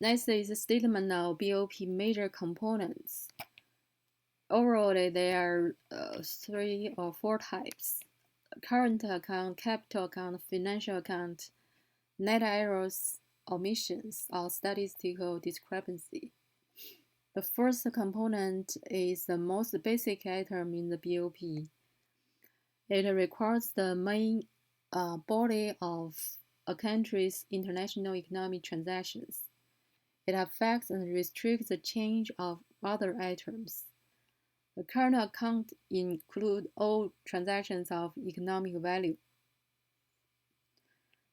Next is a statement of BOP major components. Overall, there are 3 or 4 types: current account, capital account, financial account, net errors, omissions, or statistical discrepancy. The first component is the most basic item in the BOP. It records the main body of a country's international economic transactions. It affects and restricts the change of other items. The current account includes all transactions of economic value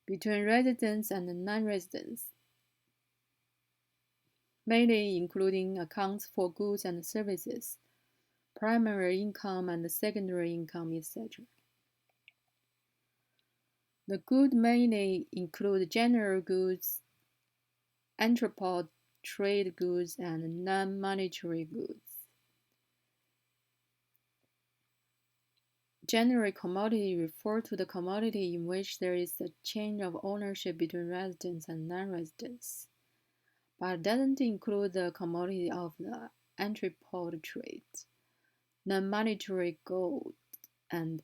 between residents and non-residents, mainly including accounts for goods and services, primary income and secondary income, etc. The goods mainly include general goods, entrepot trade goods, and non-monetary goods. General commodity refer to the commodity in which there is a change of ownership between residents and non-residents, but doesn't include the commodity of the entrepot trade, non-monetary goods, and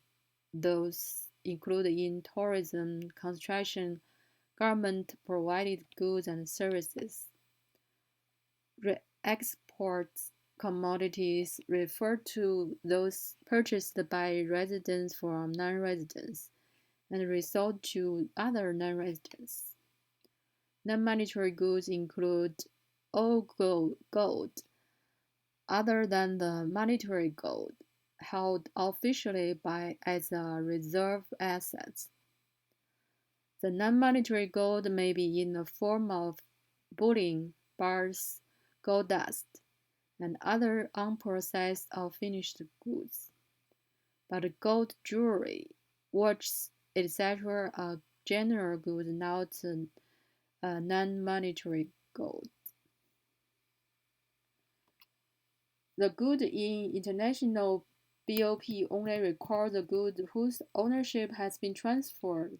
those included in tourism, construction, government-provided goods and services. Export commodities refer to those purchased by residents from non-residents and resold to other non-residents. Non-monetary goods include all gold other than the monetary gold held officially as a reserve asset. The non-monetary gold may be in the form of bullion, bars, gold dust, and other unprocessed or finished goods. But gold jewelry, watches, etc. are general goods, not non-monetary gold. The good in international BOP only record the goods whose ownership has been transferred,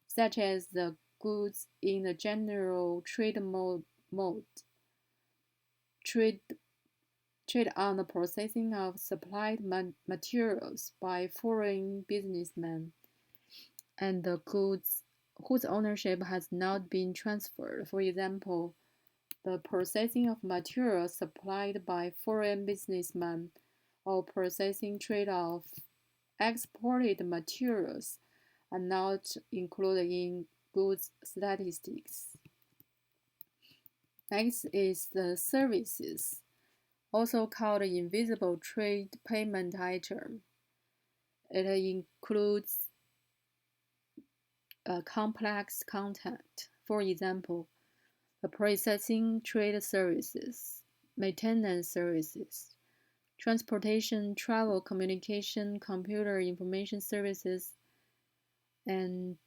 such as the goods in the general trade mode, trade on the processing of supplied materials by foreign businessmen, and the goods whose ownership has not been transferred. For example, the processing of materials supplied by foreign businessmen or processing trade of exported materials are not included in goods statistics. Next is the services, also called invisible trade payment item. It includes complex content. For example, the processing trade services, maintenance services, transportation, travel, communication, computer information services, and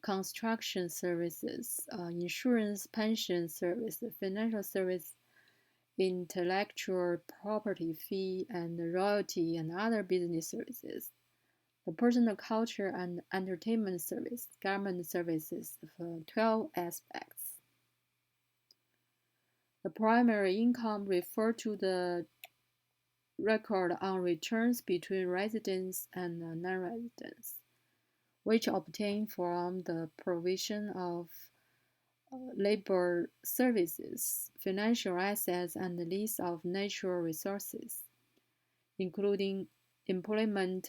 construction services, insurance, pension service, financial service, intellectual property fee and royalty, and other business services. The personal culture and entertainment service, government services for 12 aspects. The primary income refers to the record on returns between residents and non-residents, which obtained from the provision of labor services, financial assets, and the lease of natural resources, including employment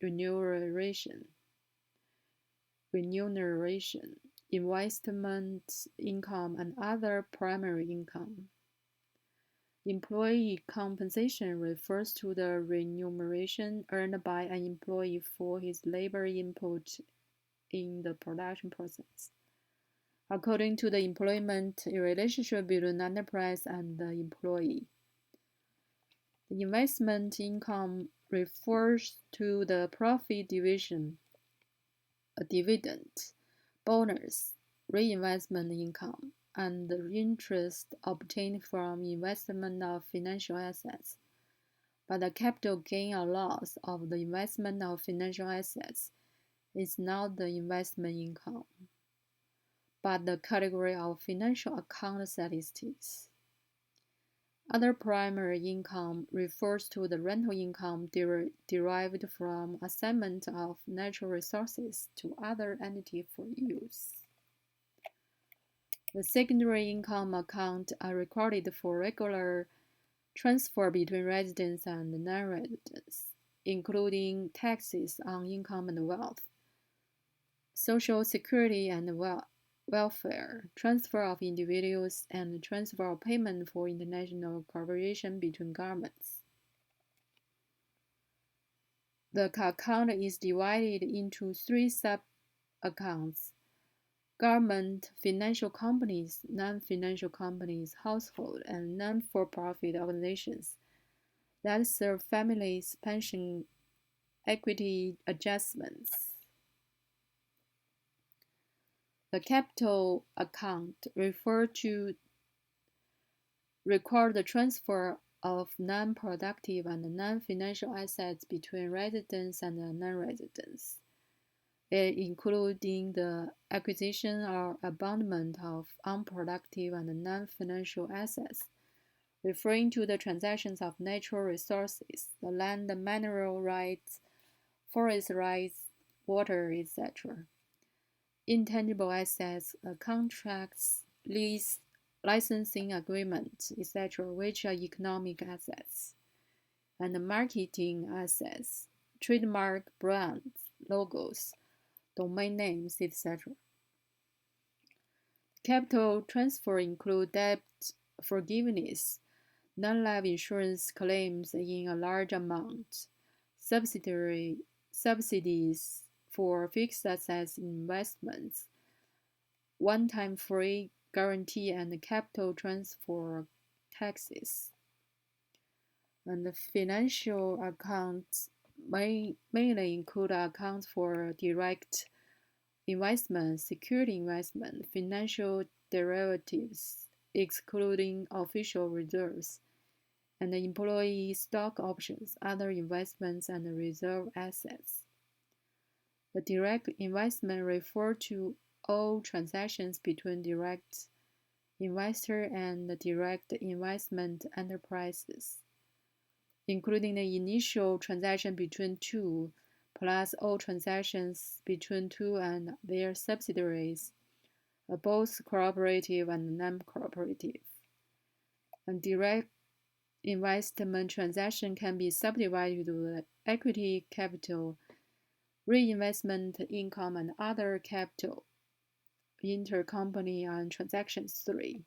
remuneration, investment income, and other primary income. Employee compensation refers to the remuneration earned by an employee for his labor input in the production process, according to the employment relationship between the enterprise and the employee. The investment income refers to the profit division, a dividend, bonus, reinvestment income, and the interest obtained from investment of financial assets. But the capital gain or loss of the investment of financial assets is not the investment income. but the category of financial account statistics. Other primary income refers to the rental income derived from assignment of natural resources to other entities for use. The secondary income accounts are recorded for regular transfer between residents and non-residents, including taxes on income and wealth, social security and welfare, transfer of individuals, and transfer of payment for international cooperation between governments. The account is divided into three sub-accounts: government, financial companies, non-financial companies, household, and non-for-profit organizations that serve families' pension equity adjustments. The capital account refers to record the transfer of non-productive and non-financial assets between residents and non-residents, including the acquisition or abandonment of unproductive and non-financial assets, referring to the transactions of natural resources, the land, mineral rights, forest rights, water, etc. Intangible assets, contracts, lease, licensing agreements, etc., which are economic assets, and marketing assets, trademark brands, logos, domain names, etc. Capital transfer include debt forgiveness, non-life insurance claims in a large amount, subsidies for fixed assets investments, one-time free guarantee and capital transfer taxes. And the financial accounts mainly include accounts for direct investment, security investment, financial derivatives, excluding official reserves, and employee stock options, other investments, and reserve assets. The direct investment refer to all transactions between direct investor and direct investment enterprises, including the initial transaction between two, plus all transactions between two and their subsidiaries, both cooperative and non-cooperative. And direct investment transaction can be subdivided to the equity capital, reinvestment income, and other capital, intercompany and transactions 3.